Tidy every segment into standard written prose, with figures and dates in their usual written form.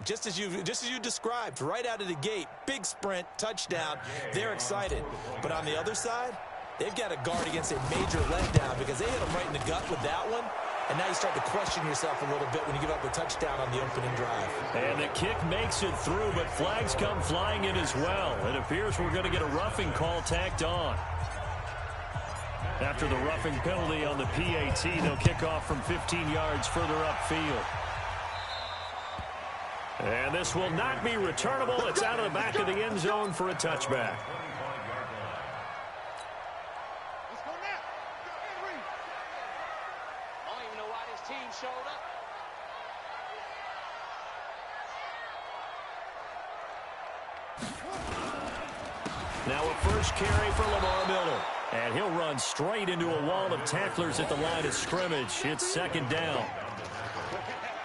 Just as you described, right out of the gate, big sprint, touchdown, they're excited. But on the other side, they've got to guard against a major letdown because they hit them right in the gut with that one. And now you start to question yourself a little bit when you give up a touchdown on the opening drive. And the kick makes it through, but flags come flying in as well. It appears we're going to get a roughing call tacked on. After the roughing penalty on the PAT, they'll kick off from 15 yards further upfield. And this will not be returnable. It's out of the back of the end zone for a touchback. Now a first carry for Lamar Miller. And he'll run straight into a wall of tacklers at the line of scrimmage. It's second down.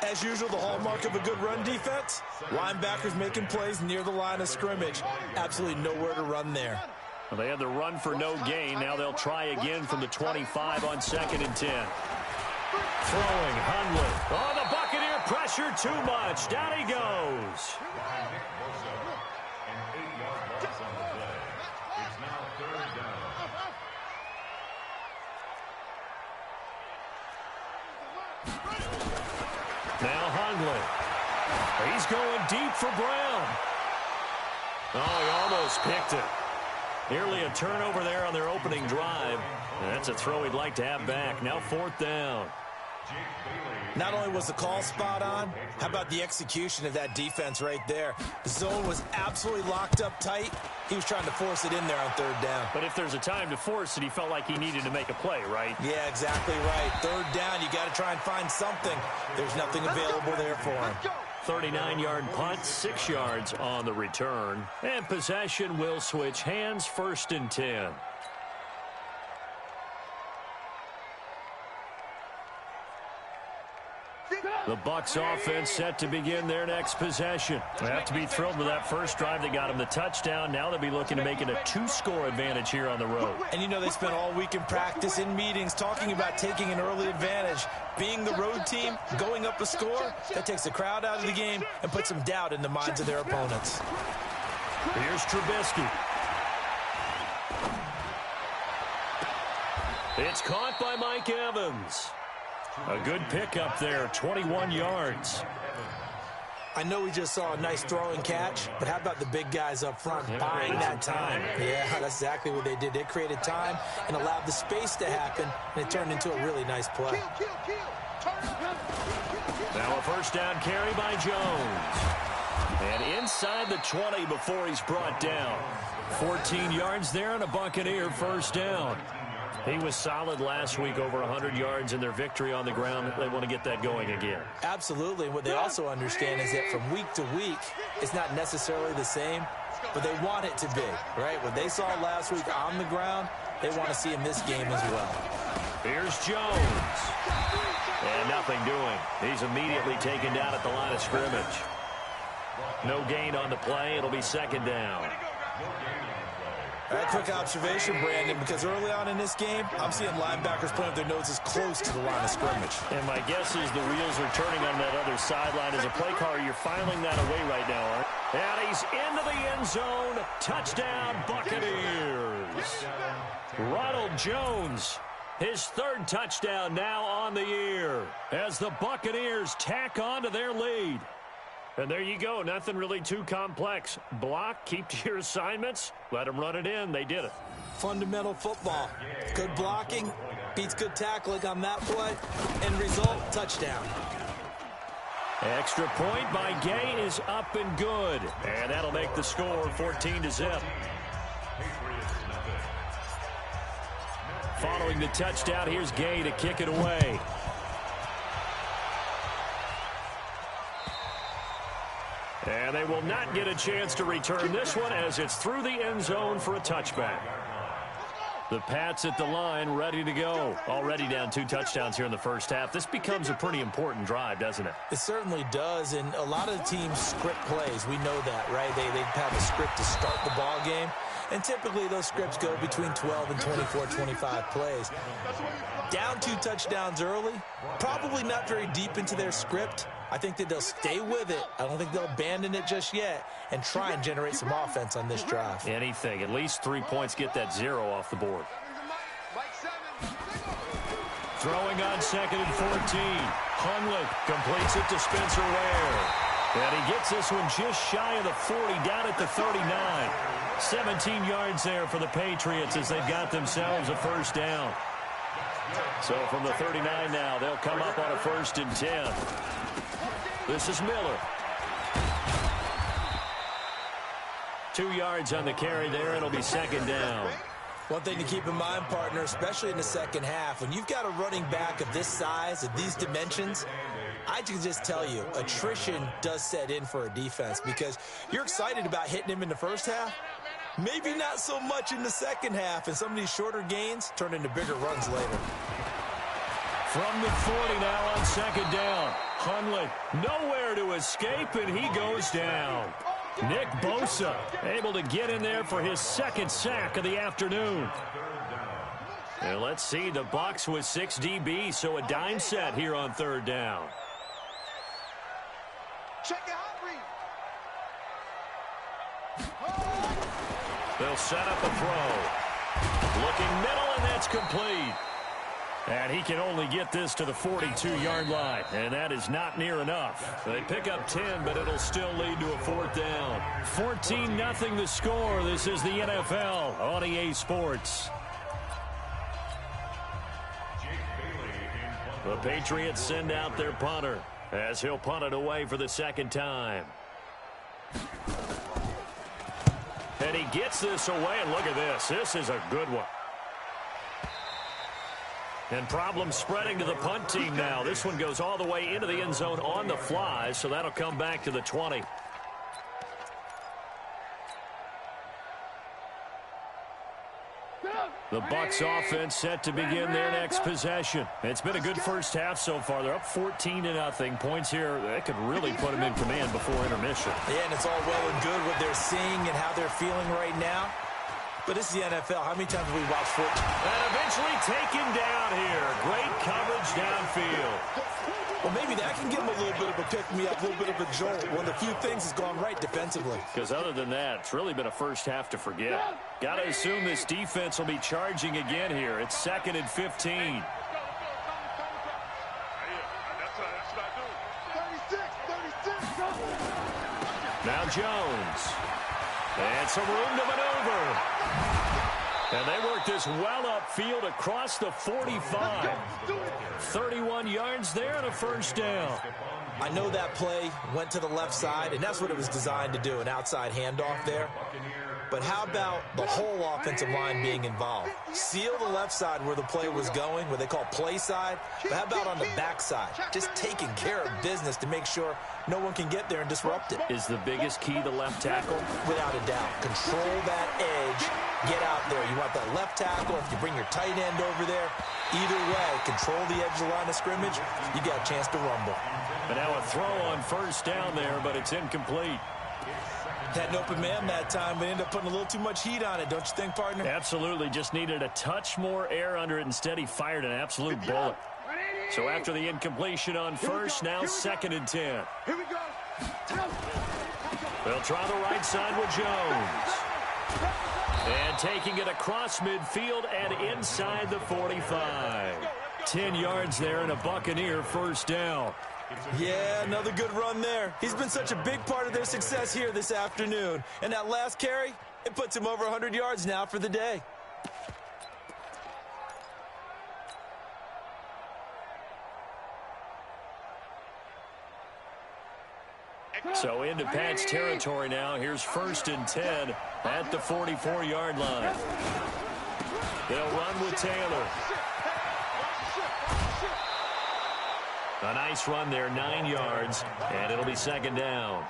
As usual, the hallmark of a good run defense, linebackers making plays near the line of scrimmage. Absolutely nowhere to run there. Well, they had the run for no gain. Now they'll try again from the 25 on 2nd and 10. Throwing, Hundley. Oh, the Buccaneer pressure too much. Down he goes. Now Hundley. He's going deep for Brown. Oh, he almost picked it. Nearly a turnover there on their opening drive. And that's a throw he'd like to have back. Now 4th down. Not only was the call spot on, how about the execution of that defense right there? The zone was absolutely locked up tight. He was trying to force it in there on 3rd down. But if there's a time to force it, he felt like he needed to make a play, right? Yeah, exactly right. 3rd down, you got to try and find something. There's nothing available there for him. 39-yard punt, 6 yards on the return. And possession will switch hands, 1st and 10. The Bucs offense set to begin their next possession. They have to be thrilled with that first drive. They got him the touchdown. Now they'll be looking to make it a 2-score advantage here on the road. And you know they spent all week in practice, in meetings, talking about taking an early advantage. Being the road team, going up a score, that takes the crowd out of the game and puts some doubt in the minds of their opponents. Here's Trubisky. It's caught by Mike Evans. A good pickup there, 21 yards. I know we just saw a nice throwing catch, but how about the big guys up front buying that time? Yeah, that's exactly what they did. They created time and allowed the space to happen, and it turned into a really nice play. Now a first down carry by Jones. And inside the 20 before he's brought down. 14 yards there and a Buccaneer first down. He was solid last week, over 100 yards in their victory on the ground. They want to get that going again. Absolutely. What they also understand is that from week to week, it's not necessarily the same, but they want it to be, right? What they saw last week on the ground, they want to see in this game as well. Here's Jones. And nothing doing. He's immediately taken down at the line of scrimmage. No gain on the play. It'll be second down. A quick observation, Brandon, because early on in this game, I'm seeing linebackers putting their noses close to the line of scrimmage. And my guess is the wheels are turning on that other sideline. As a play caller, you're filing that away right now, Art. And he's into the end zone. Touchdown, Buccaneers. Ronald Jones, his 3rd touchdown now on the year as the Buccaneers tack on to their lead. And there you go. Nothing really too complex. Block, keep to your assignments, let them run it in. They did it. Fundamental football. Good blocking beats good tackling on that play. End result, touchdown. Extra point by Gay is up and good. And that'll make the score 14-0. Following the touchdown, here's Gay to kick it away. And they will not get a chance to return this one as it's through the end zone for a touchback. The Pats at the line, ready to go. Already down 2 touchdowns here in the first half. This becomes a pretty important drive, doesn't it? It certainly does, and a lot of the teams script plays. We know that, right? They have a script to start the ball game, and typically those scripts go between 12 and 24, 25 plays. Down 2 touchdowns early, probably not very deep into their script. I think that they'll stay with it. I don't think they'll abandon it just yet and try and generate some offense on this drive. Anything. At least 3 points, get that 0 off the board. Throwing on 2nd and 14. Hundley completes it to Spencer Ware. And he gets this one just shy of the 40, down at the 39. 17 yards there for the Patriots as they've got themselves a first down. So from the 39 now, they'll come up on a 1st and 10. This is Miller. 2 yards on the carry there. It'll be 2nd down. One thing to keep in mind, partner, especially in the second half, when you've got a running back of this size, of these dimensions, I can just tell you, attrition does set in for a defense because you're excited about hitting him in the first half. Maybe not so much in the second half, and some of these shorter gains turn into bigger runs later. From the 40 now on 2nd down. Hundley nowhere to escape, and he goes down. Nick Bosa able to get in there for his 2nd sack of the afternoon. And let's see, the Bucs with 6 DBs, so a dime set here on 3rd down. They'll set up a throw. Looking middle, and that's complete. And he can only get this to the 42-yard line, and that is not near enough. They pick up 10, but it'll still lead to a 4th down. 14-0 the score. This is the NFL on EA Sports. The Patriots send out their punter as he'll punt it away for the 2nd time. And he gets this away, and look at this. This is a good one. And problems spreading to the punt team now. This one goes all the way into the end zone on the fly, so that'll come back to the 20. The Bucs offense set to begin their next possession. It's been a good first half so far. They're up 14-0. Points here, that could really put them in command before intermission. Yeah, and it's all well and good what they're seeing and how they're feeling right now. But this is the NFL. How many times have we watched football? And eventually taken down here. Great coverage downfield. Well, maybe that can give them a little bit of a pick-me-up, a little bit of a jolt. One of the few things has gone right defensively. Because other than that, it's really been a first half to forget. Got to assume this defense will be charging again here. It's 2nd and 15. Now Jones. And some room to maneuver. And they work this well upfield across the 45. 31 yards there and a first down. I know that play went to the left side, and that's what it was designed to do, an outside handoff there. But how about the whole offensive line being involved? Seal the left side where the play was going, what they call play side. But how about on the back side? Just taking care of business to make sure no one can get there and disrupt it. Is the biggest key the left tackle? Without a doubt. Control that edge. Get out there. You want that left tackle. If you bring your tight end over there, either way, control the edge of the line of scrimmage, you got a chance to rumble. But now a throw on first down there, but it's incomplete. Had an open man that time, but ended up putting a little too much heat on it, don't you think, partner? Absolutely. Just needed a touch more air under it. Instead, he fired an absolute bullet. So after the incompletion on first, now 2nd and 10. Here we go. They'll try the right side with Jones. And taking it across midfield and inside the 45. 10 yards there and a Buccaneer first down. Yeah, another good run there. He's been such a big part of their success here this afternoon. And that last carry, it puts him over 100 yards now for the day. So into Pat's territory now. Here's 1st and 10 at the 44-yard line. They'll run with Taylor. A nice run there, 9 yards, and it'll be 2nd down.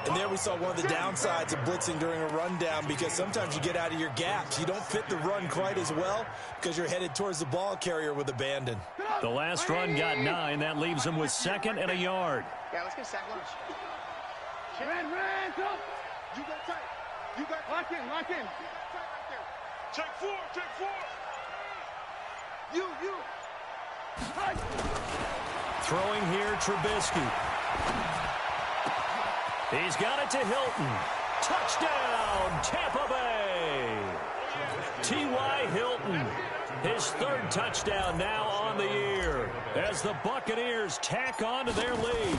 And there we saw one of the downsides of blitzing during a rundown, because sometimes you get out of your gaps. You don't fit the run quite as well because you're headed towards the ball carrier with abandon. The last run got 9. That leaves them with 2nd and a yard. Yeah, let's get sack lunch. Ran, go. You got tight. You got lock in. Check 4. You. Throwing here, Trubisky. He's got it to Hilton. Touchdown, Tampa Bay. T.Y. Hilton, his third touchdown now on the year as the Buccaneers tack on to their lead.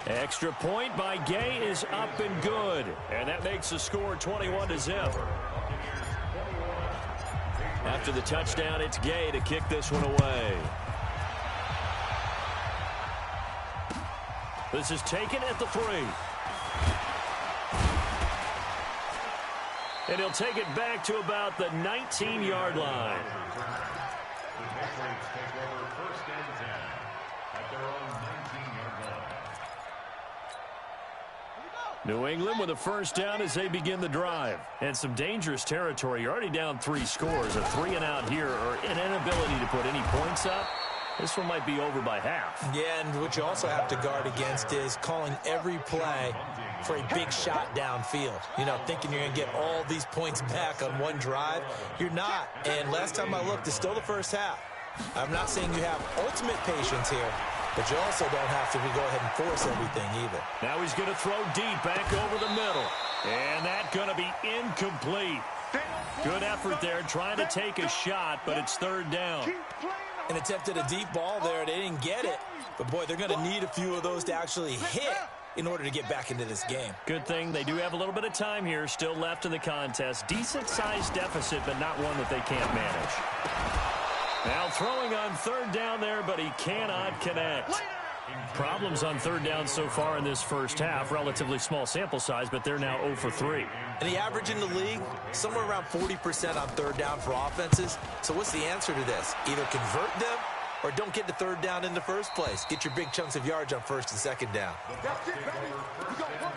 Extra point by Gay is up and good, and that makes the score 21-0. After the touchdown, it's Gay to kick this one away. This is taken at the 3. And he'll take it back to about the 19-yard line. The Patriots take over 1st and 10 at their own 19-yard line. New England with a first down as they begin the drive. And some dangerous territory. You're already down 3 scores. A 3-and-out here or an inability to put any points up. This one might be over by half. Yeah, and what you also have to guard against is calling every play for a big shot downfield. You know, thinking you're going to get all these points back on one drive. You're not. And last time I looked, it's still the first half. I'm not saying you have ultimate patience here, but you also don't have to go ahead and force everything either. Now he's going to throw deep back over the middle. And that's going to be incomplete. Good effort there trying to take a shot, but it's 3rd down. And attempted a deep ball there. They didn't get it. But, boy, they're going to need a few of those to actually hit in order to get back into this game. Good thing they do have a little bit of time here still left in the contest. Decent-sized deficit, but not one that they can't manage. Now throwing on 3rd down there, but he cannot connect. Problems on 3rd down so far in this first half. Relatively small sample size, but they're now 0 for 3. And the average in the league, somewhere around 40% on 3rd down for offenses. So what's the answer to this? Either convert them or don't get the 3rd down in the first place. Get your big chunks of yards on 1st and 2nd down. That's it, baby. We go work.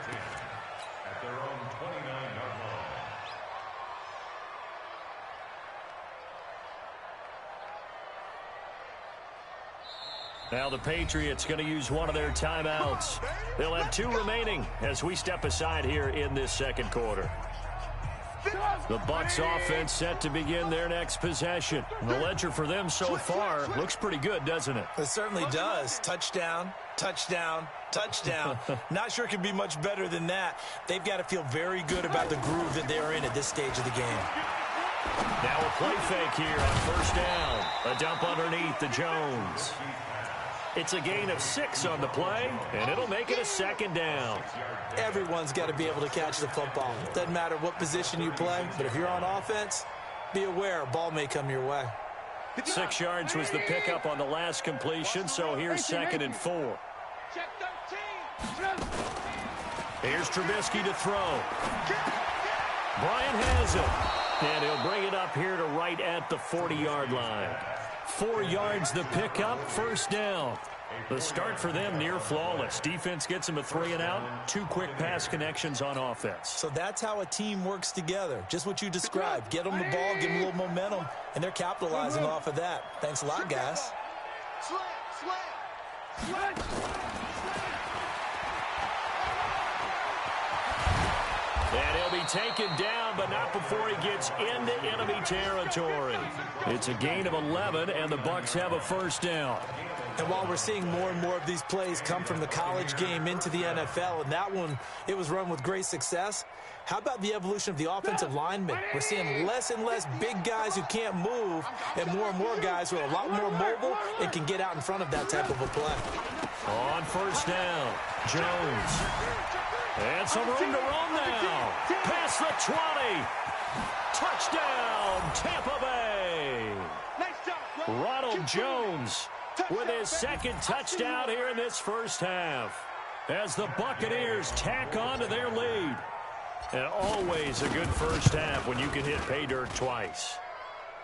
At their own 29-yard line. Now the Patriots going to use one of their timeouts. They'll have 2 remaining as we step aside here in this 2nd quarter. The Bucs offense set to begin their next possession. The ledger for them so far looks pretty good, doesn't it? It certainly does. Touchdown, touchdown, touchdown. Not sure it can be much better than that. They've got to feel very good about the groove that they're in at this stage of the game. Now a play fake here on 1st down. A dump underneath to Jones. It's a gain of 6 on the play, and it'll make it a 2nd down. Everyone's got to be able to catch the football. Doesn't matter what position you play, but if you're on offense, be aware a ball may come your way. 6 yards was the pickup on the last completion, so here's 2nd and 4. Here's Trubisky to throw. Bryant has it, and he'll bring it up here to right at the 40-yard line. 4 yards the pickup, 1st down. The start for them near flawless. Defense gets them a 3-and-out. 2 quick pass connections on offense. So that's how a team works together. Just what you described. Get them the ball, give them a little momentum, and they're capitalizing off of that. Thanks a lot, guys. And he'll be taken down, but not before he gets into enemy territory. It's a gain of 11, and the Bucs have a 1st down. And while we're seeing more and more of these plays come from the college game into the NFL, and that one, it was run with great success, how about the evolution of the offensive linemen? We're seeing less and less big guys who can't move and more guys who are a lot more mobile and can get out in front of that type of a play. On 1st down, Jones. And some room to run now. Past the 20. Touchdown, Tampa Bay. Ronald Jones with his 2nd touchdown here in this first half as the Buccaneers tack on to their lead. And always a good first half when you can hit pay dirt twice.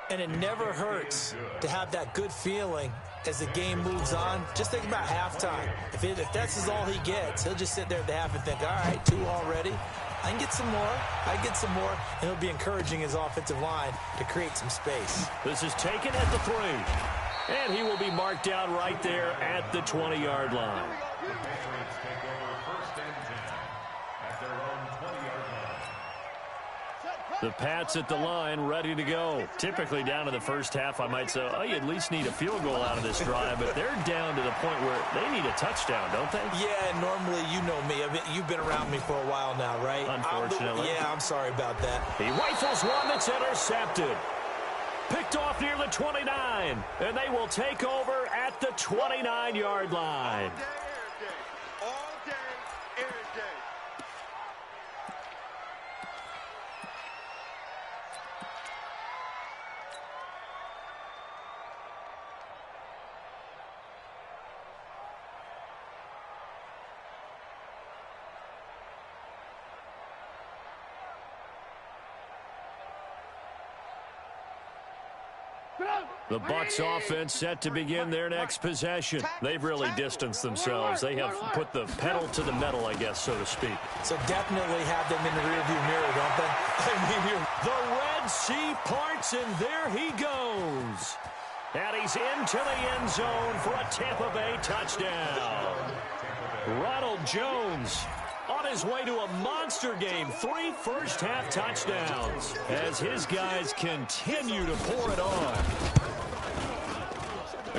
And it never hurts to have that good feeling as the game moves on. Just think about halftime. If that's all he gets, he'll just sit there at the half and think, all right, 2 already. I can get some more. I can get some more. And he'll be encouraging his offensive line to create some space. This is taken at the 3. And he will be marked down right there at the 20-yard line. The Patriots take over 1st and 10 at their own 20-yard line. The Pats at the line, ready to go. Typically down in the first half, I might say, oh, you at least need a field goal out of this drive, but they're down to the point where they need a touchdown, don't they? Yeah, normally, you know me. You've been around me for a while now, right? Unfortunately. I'm sorry about that. He rifles one that's intercepted. Picked off near the 29, and they will take over at the 29-yard line. All day, every day. The Bucs offense set to begin their next possession. They've really distanced themselves. They have put the pedal to the metal, I guess, so to speak. So definitely have them in the rearview mirror, don't they? The Red Sea parts, and there he goes. And he's into the end zone for a Tampa Bay touchdown. Ronald Jones on his way to a monster game. 3 first-half touchdowns as his guys continue to pour it on.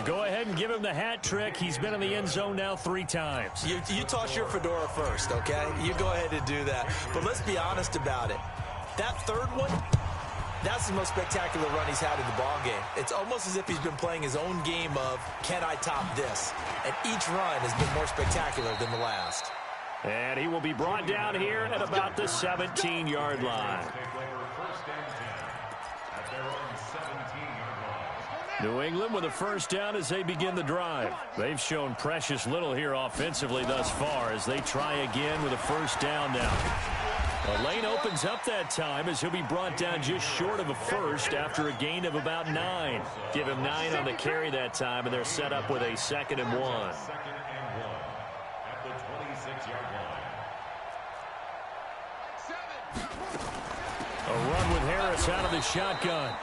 Go ahead and give him the hat trick. He's been in the end zone now 3 times. You toss your fedora first, okay? You go ahead and do that. But let's be honest about it. That third one, that's the most spectacular run he's had in the ballgame. It's almost as if he's been playing his own game of, can I top this? And each run has been more spectacular than the last. And he will be brought down here at about the 17-yard line. New England with a first down as they begin the drive. They've shown precious little here offensively thus far as they try again with a first down now. The lane opens up that time as he'll be brought down just short of a first after a gain of about 9. Give him 9 on the carry that time, and they're set up with a 2nd and 1. 2nd and 1 at the 26-yard line. A run with Harris out of the shotgun.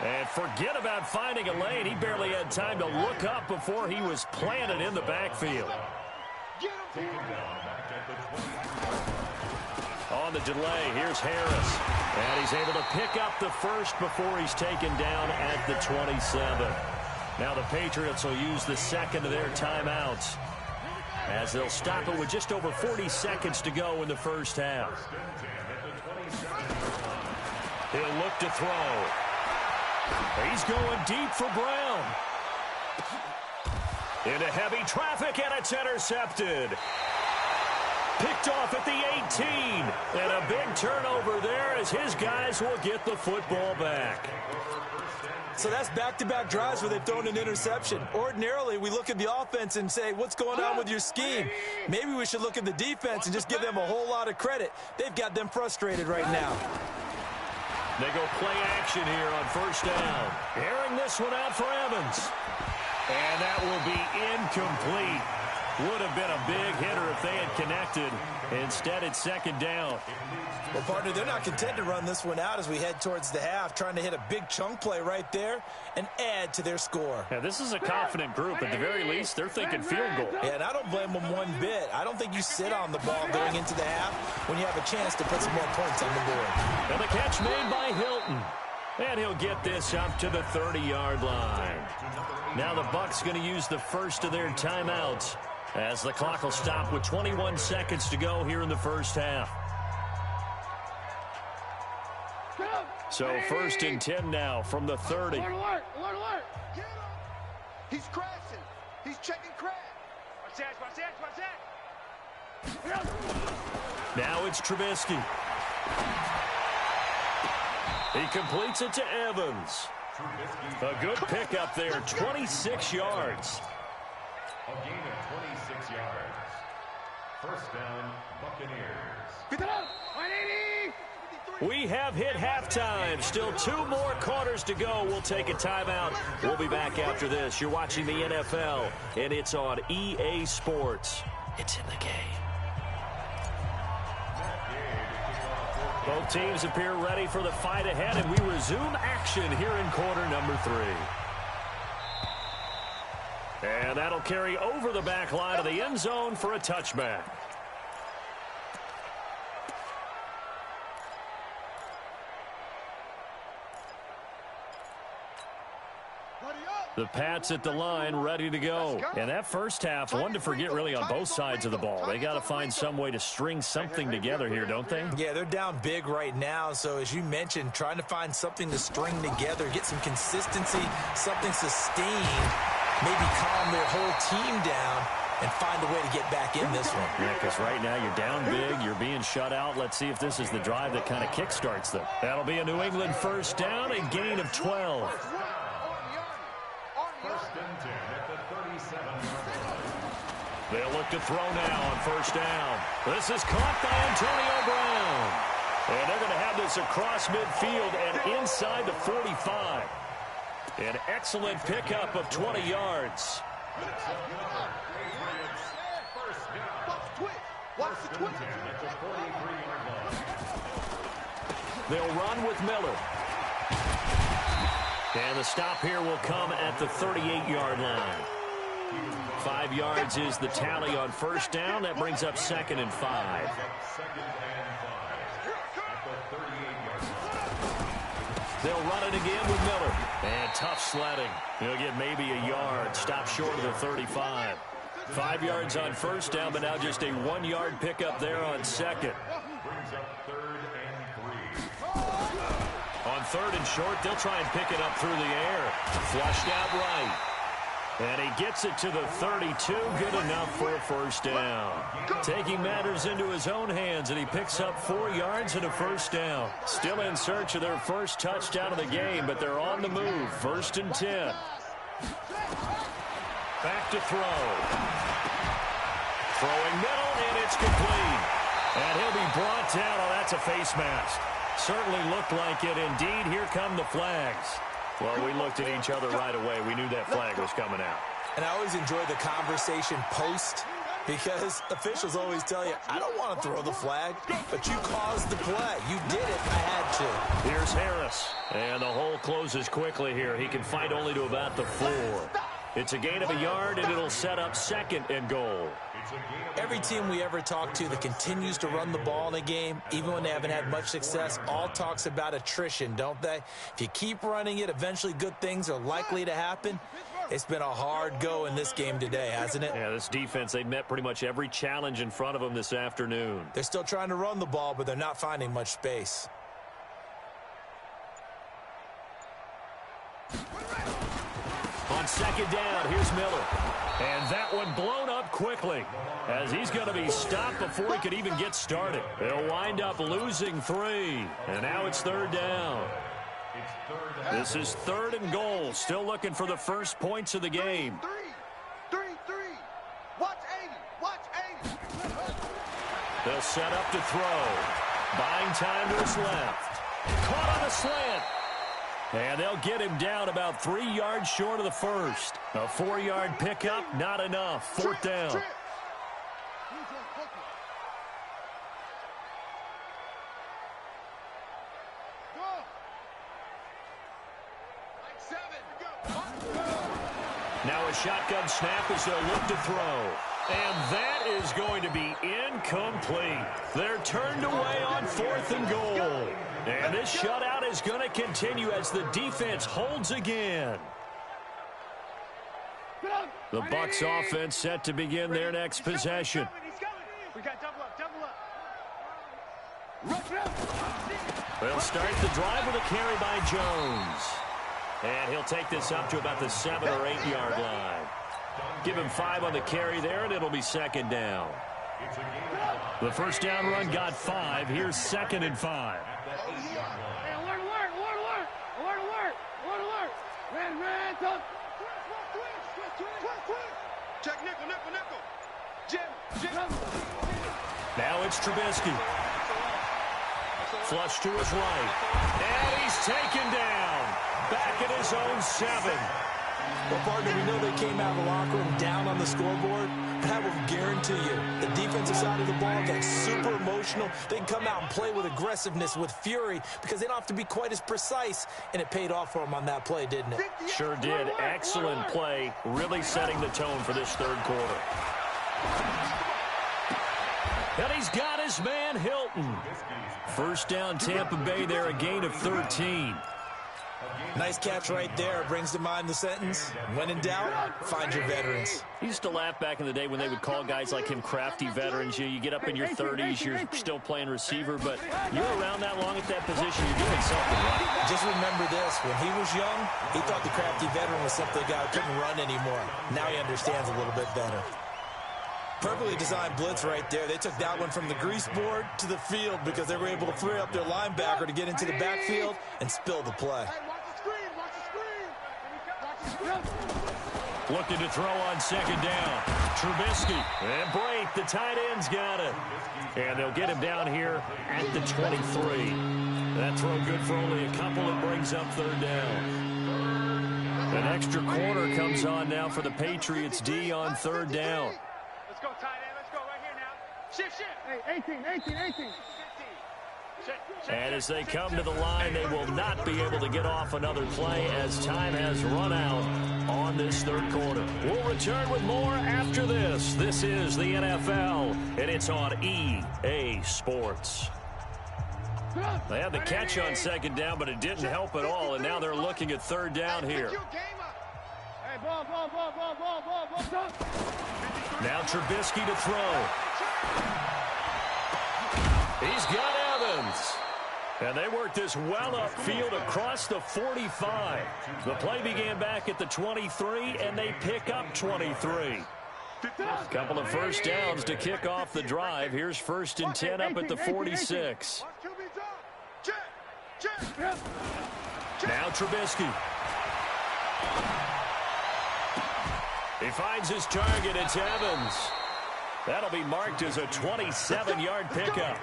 And forget about finding a lane. He barely had time to look up before he was planted in the backfield. On the delay, here's Harris. And he's able to pick up the first before he's taken down at the 27. Now the Patriots will use the second of their timeouts as they'll stop it with just over 40 seconds to go in the first half. He'll look to throw. He's going deep for Brown. Into heavy traffic, and it's intercepted. Picked off at the 18. And a big turnover there as his guys will get the football back. So that's back-to-back drives where they've thrown an interception. Ordinarily, we look at the offense and say, what's going on with your scheme? Maybe we should look at the defense and just give them a whole lot of credit. They've got them frustrated right now. They go play action here on first down. Airing this one out for Evans. And that will be incomplete. Would have been a big hitter if they had connected. Instead, it's 2nd down. Well, partner, they're not content to run this one out as we head towards the half, trying to hit a big chunk play right there and add to their score. Yeah, this is a confident group. At the very least, they're thinking field goal. Yeah, and I don't blame them one bit. I don't think you sit on the ball going into the half when you have a chance to put some more points on the board. And the catch made by Hilton. And he'll get this up to the 30-yard line. Now the Bucs going to use the first of their timeouts as the clock will stop with 21 seconds to go here in the first half. So 1st and 10 now from the 30. Alert, alert, alert, alert. Get him. He's crashing. He's checking crash. Watch that, watch that, watch that. Now it's Trubisky. He completes it to Evans. A good pickup there, 26 yards. A gain of 26 yards. First down, Buccaneers. Get it up. 180. We have hit halftime. Still 2 more quarters to go. We'll take a timeout. We'll be back after this. You're watching the NFL, and it's on EA Sports. It's in the game. Both teams appear ready for the fight ahead, and we resume action here in quarter number 3. And that'll carry over the back line of the end zone for a touchback. The Pats at the line, ready to go. And that first half, one to forget really on both sides of the ball. They got to find some way to string something together here, don't they? Yeah, they're down big right now. So as you mentioned, trying to find something to string together, get some consistency, something sustained, maybe calm their whole team down and find a way to get back in this one. Yeah, because right now you're down big, you're being shut out. Let's see if this is the drive that kind of kickstarts them. That'll be a New England first down, a gain of 12. First and 10 at the 37-yard line. They'll look to throw now on first down. This is caught by Antonio Brown. And they're going to have this across midfield and inside the 45. An excellent pickup of 20 yards. Watch the twitch. At the 43-yard line. They'll run with Miller. And the stop here will come at the 38-yard line. 5 yards is the tally on first down. That brings up 2nd and 5. Second and 5 at the 38-yard line. They'll run it again with Miller. And tough sledding. He'll get maybe a yard. Stop short of the 35. 5 yards on first down, but now just a 1-yard pickup there on second. Brings up 3rd and 3. On 3rd and short, they'll try and pick it up through the air. Flushed out right. And he gets it to the 32. Good enough for a first down. Taking matters into his own hands, and he picks up 4 yards and a first down. Still in search of their first touchdown of the game, but they're on the move. 1st and 10. Back to throw. Throwing middle, and it's complete. And he'll be brought down. Oh, that's a face mask. Certainly looked like it. Indeed, here come the flags. Well, we looked at each other right away. We knew that flag was coming out. And I always enjoy the conversation post because officials always tell you, I don't want to throw the flag, but you caused the play. You did it. I had to. Here's Harris. And the hole closes quickly here. He can fight only to about the 4. It's a gain of a yard, and it'll set up 2nd and goal. Every team we ever talk to that continues to run the ball in a game, even when they haven't had much success, all talks about attrition, don't they? If you keep running it, eventually good things are likely to happen. It's been a hard go in this game today, hasn't it? Yeah, this defense, they met pretty much every challenge in front of them this afternoon. They're still trying to run the ball, but they're not finding much space. On 2nd down, here's Miller. And that one blown up quickly as he's going to be stopped before he could even get started. They'll wind up losing 3. And now it's 3rd down. This is 3rd and goal. Still looking for the first points of the game. 3. Watch 80. Watch 80. They'll set up to throw. Buying time to his left. Caught on a slant. And they'll get him down about 3 yards short of the first. A 4-yard pickup, not enough. 4th down. Now a shotgun snap as they'll look to throw. And that is going to be incomplete. They're turned away on 4th and goal. And this shutout is going to continue as the defense holds again. The Bucs offense set to begin their next possession. We got double up. They'll start the drive with a carry by Jones. And he'll take this up to about the 7 or 8 yard line. Give him 5 on the carry there, and it'll be 2nd down. The first down run got 5. Here's 2nd and 5. Check nickel. Jim. Now it's Trubisky. Flush to his right. And he's taken down. Back at his own 7. Well, partner, we know they came out of the locker room down on the scoreboard, but I will guarantee you the defensive side of the ball got super emotional. They can come out and play with aggressiveness, with fury, because they don't have to be quite as precise, and it paid off for them on that play, didn't it? Sure did. Excellent play, really setting the tone for this 3rd quarter. And he's got his man Hilton. First down Tampa Bay there, a gain of 13. Nice catch right there. Brings to mind the sentence, when in doubt, find your veterans. He used to laugh back in the day when they would call guys like him crafty veterans. You get up in your 30s, you're still playing receiver, but you're around that long at that position, you're doing something right. Just remember this, when he was young, he thought the crafty veteran was simply a guy who couldn't run anymore. Now he understands a little bit better. Perfectly designed blitz right there. They took that one from the grease board to the field because they were able to free up their linebacker to get into the backfield and spill the play. Looking to throw on second down. Trubisky. And Brate, the tight end's got it. And they'll get him down here at the 23. That throw good for only a couple. It brings up third down. An extra corner comes on now for the Patriots D on third down. Let's go, tight end. Let's go right here now. Shift, shift. Hey, 18. And as they come to the line, they will not be able to get off another play as time has run out on this third quarter. We'll return with more after this. This is the NFL, and it's on EA Sports. They had the catch on second down, but it didn't help at all, and now they're looking at third down here. Now Trubisky to throw. He's got Evans. And they worked this well upfield across the 45. The play began back at the 23, and they pick up 23. A couple of first downs to kick off the drive. Here's 1st and 10 up at the 46. Now Trubisky. He finds his target. It's Evans. That'll be marked as a 27-yard pickup.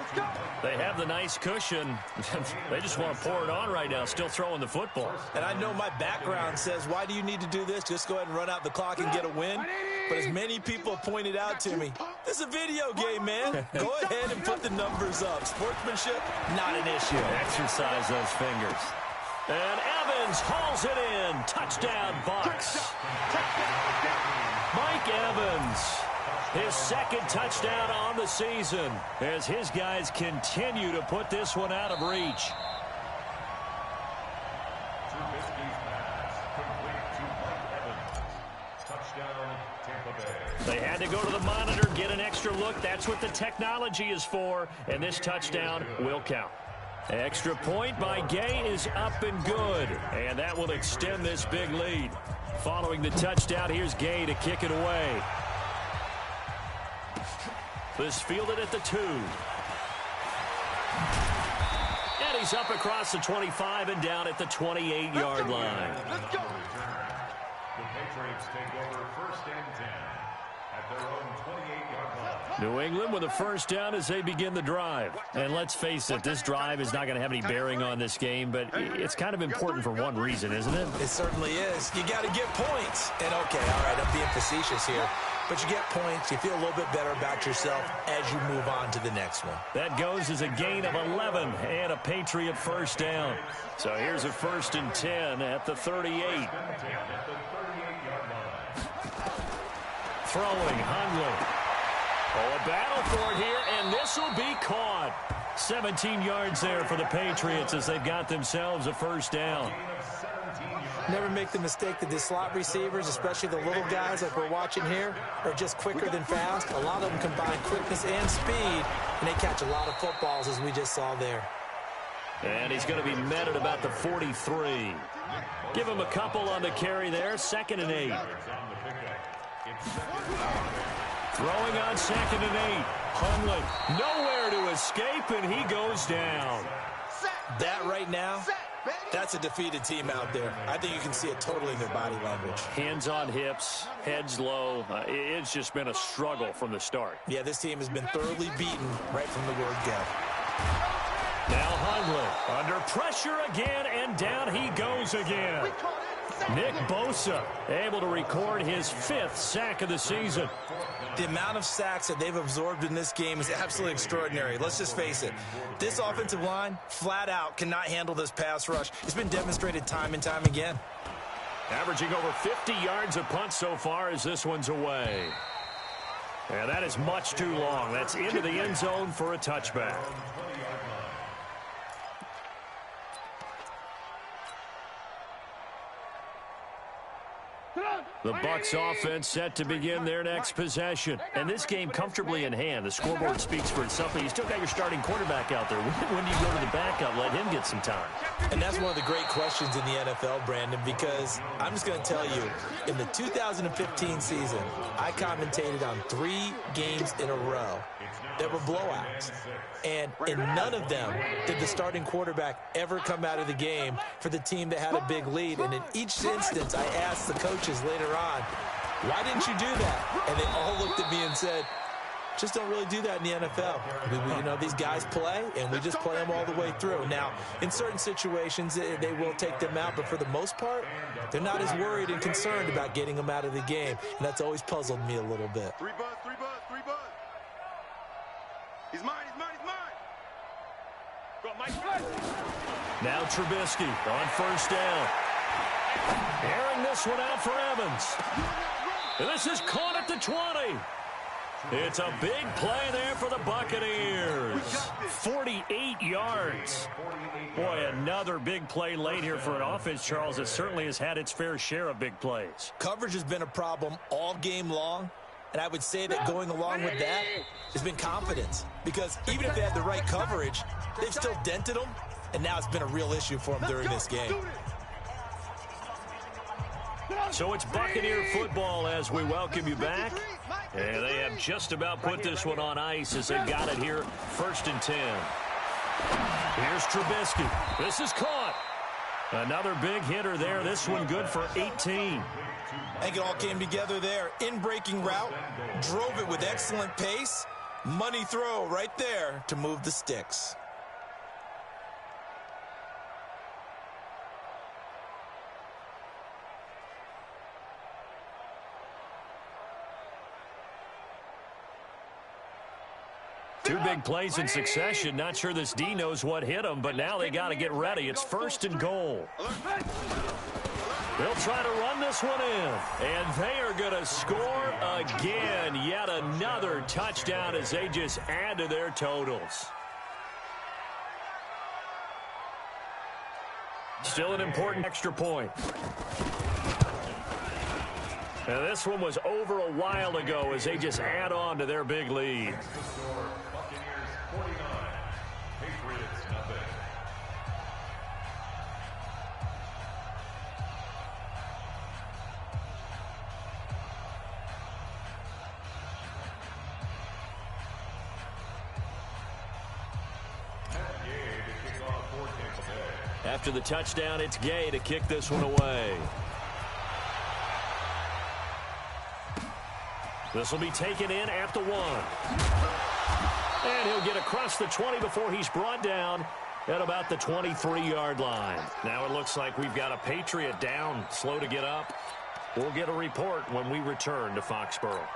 They have the nice cushion. They just want to pour it on right now, still throwing the football. And I know my background says, why do you need to do this? Just go ahead and run out the clock and get a win. But as many people pointed out to me, this is a video game, man. Go ahead and put the numbers up. Sportsmanship, not an issue. Exercise those fingers. And Evans hauls it in. Touchdown, Bucs. Mike Evans. His second touchdown on the season as his guys continue to put this one out of reach. They had to go to the monitor, get an extra look. That's what the technology is for, and this touchdown will count. Extra point by Gay is up and good, and that will extend this big lead. Following the touchdown, here's Gay to kick it away. This fielded at the 2. And he's up across the 25 and down at the 28-yard line. Let's go. The Patriots take over 1st and 10 at their own 28-yard line. New England with a first down as they begin the drive. And let's face it, this drive is not going to have any bearing on this game, but it's kind of important for one reason, isn't it? It certainly is. You got to get points. And, okay, all right, I'm being facetious here. But you get points, you feel a little bit better about yourself as you move on to the next one. That goes as a gain of 11 and a Patriot first down. So here's a 1st and 10 at the 38. Throwing, Hundley. Oh, a battle for it here, and this will be caught. 17 yards there for the Patriots as they've got themselves a first down. Never make the mistake that the slot receivers, especially the little guys like we're watching here, are just quicker than fast. A lot of them combine quickness and speed, and they catch a lot of footballs, as we just saw there. And he's going to be met at about the 43. Give him a couple on the carry there. 2nd and 8. Throwing on 2nd and 8. Hundley nowhere to escape, and he goes down. That right now, that's a defeated team out there. I think you can see it totally in their body language. Hands on hips, heads low. It's just been a struggle from the start. Yeah, this team has been thoroughly beaten right from the word go. Now Hundley under pressure again, and down he goes again. Nick Bosa able to record his 5th sack of the season. The amount of sacks that they've absorbed in this game is absolutely extraordinary. Let's just face it. This offensive line, flat out, cannot handle this pass rush. It's been demonstrated time and time again. Averaging over 50 yards a punt so far as this one's away. And that is much too long. That's into the end zone for a touchback. The Bucs offense set to begin their next possession. And this game comfortably in hand. The scoreboard speaks for itself, but you still got your starting quarterback out there. When do you go to the backup? Let him get some time. And that's one of the great questions in the NFL, Brandon, because I'm just going to tell you, in the 2015 season, I commentated on 3 games in a row that were blowouts. And in none of them did the starting quarterback ever come out of the game for the team that had a big lead. And in each instance, I asked the coaches later on, why didn't you do that? And they all looked at me and said, just don't really do that in the NFL. You know, these guys play, and we just play them all the way through. Now, in certain situations, they will take them out, but for the most part, they're not as worried and concerned about getting them out of the game, and that's always puzzled me a little bit. 3 buzz, 3 buzz, 3 buzz. He's mine, he's mine, he's mine. Go, Mike. Now Trubisky on first down. Airing this one out for Evans. And this is caught at the 20. It's a big play there for the Buccaneers. 48 yards. Boy, another big play late here for an offense, Charles, that certainly has had its fair share of big plays. Coverage has been a problem all game long, and I would say that going along with that has been confidence. Because even if they had the right coverage, they've still dented them, and now it's been a real issue for them during this game. So it's Buccaneer football as we welcome you back. And they have just about put this one on ice as they got it here, 1st and 10. Here's Trubisky. This is caught. Another big hitter there. This one good for 18. I think it all came together there. In-breaking route, drove it with excellent pace. Money throw right there to move the sticks. Two big plays in succession. Not sure this D knows what hit him, but now they got to get ready. It's 1st and goal. They'll try to run this one in. And they are going to score again. Yet another touchdown as they just add to their totals. Still an important extra point. And this one was over a while ago as they just add on to their big lead. After the touchdown, it's Gay to kick this one away. This will be taken in at the 1. And he'll get across the 20 before he's brought down at about the 23-yard line. Now it looks like we've got a Patriot down, slow to get up. We'll get a report when we return to Foxborough.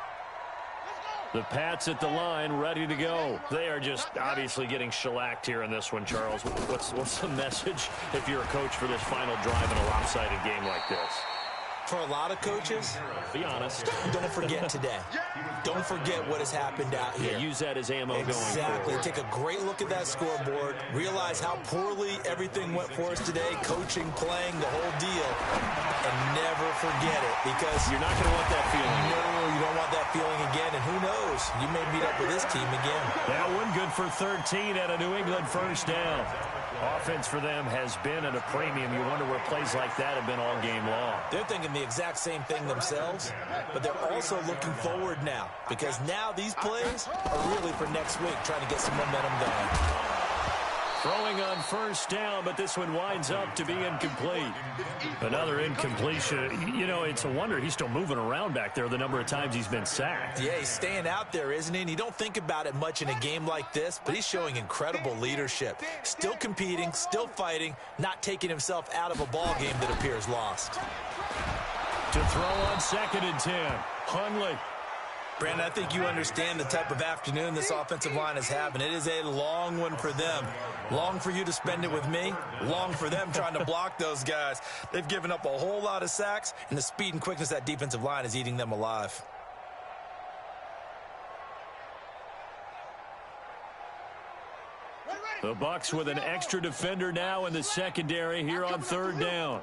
The Pats at the line, ready to go. They are just obviously getting shellacked here in this one, Charles. What's the message if you're a coach for this final drive in a lopsided game like this? For a lot of coaches, be honest. Don't forget today. Don't forget what has happened out here. Yeah, use that as ammo going forward. Exactly. Take a great look at that scoreboard. Realize how poorly everything went for us today. Coaching, playing, the whole deal. And never forget it, because you're not going to want that feeling. No, you don't want that feeling again. And who knows? You may meet up with this team again. That one good for 13 at a New England first down. Offense for them has been at a premium. You wonder where plays like that have been all game long. They're thinking the exact same thing themselves, but they're also looking forward now, because now these plays are really for next week, trying to get some momentum going. Throwing on first down, but this one winds up to be incomplete. Another incompletion. You know, it's a wonder he's still moving around back there the number of times he's been sacked. Yeah, he's staying out there, isn't he? And you don't think about it much in a game like this, but he's showing incredible leadership. Still competing, still fighting, not taking himself out of a ball game that appears lost. To throw on 2nd and 10, Hundley. Brandon, I think you understand the type of afternoon this offensive line is having. It is a long one for them. Long for you to spend it with me. Long for them trying to block those guys. They've given up a whole lot of sacks, and the speed and quickness of that defensive line is eating them alive. The Bucs with an extra defender now in the secondary here on 3rd down.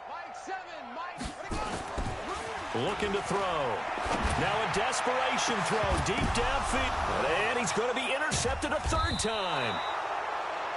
Mike 7, Mike. looking to throw. Now a desperation throw deep downfield. And he's going to be intercepted a third time.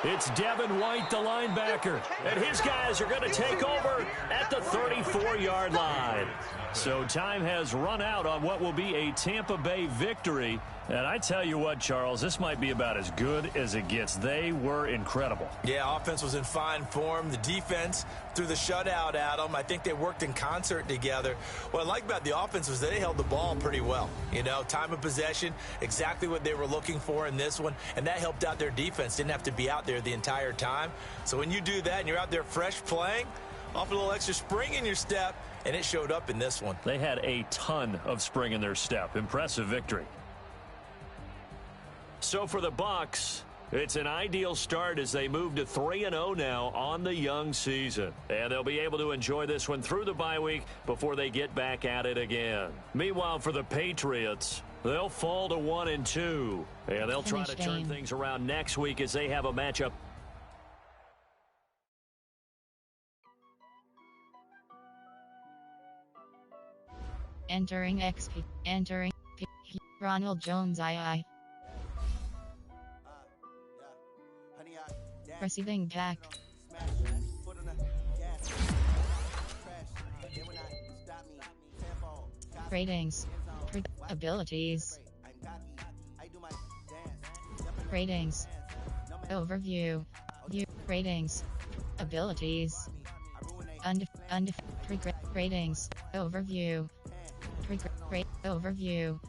It's Devin White, the linebacker, and his guys are going to take over at the 34-yard line. So time has run out on what will be a Tampa Bay victory. And I tell you what, Charles, this might be about as good as it gets. They were incredible. Yeah, offense was in fine form. The defense threw the shutout at them. I think they worked in concert together. What I like about the offense was they held the ball pretty well. You know, time of possession, exactly what they were looking for in this one, and that helped out their defense. Didn't have to be out there the entire time. So when you do that and you're out there fresh playing, off a little extra spring in your step, and it showed up in this one. They had a ton of spring in their step. Impressive victory. So for the Bucs, it's an ideal start as they move to 3-0 now on the young season. And they'll be able to enjoy this one through the bye week before they get back at it again. Meanwhile, for the Patriots, they'll fall to 1-2. And they'll try to turn things around next week as they have a matchup. Entering XP. Entering P. Ronald Jones II. Receiving back. Ratings. Abilities. Ratings. Overview. View. Ratings. Abilities. Ratings. Overview. Overview.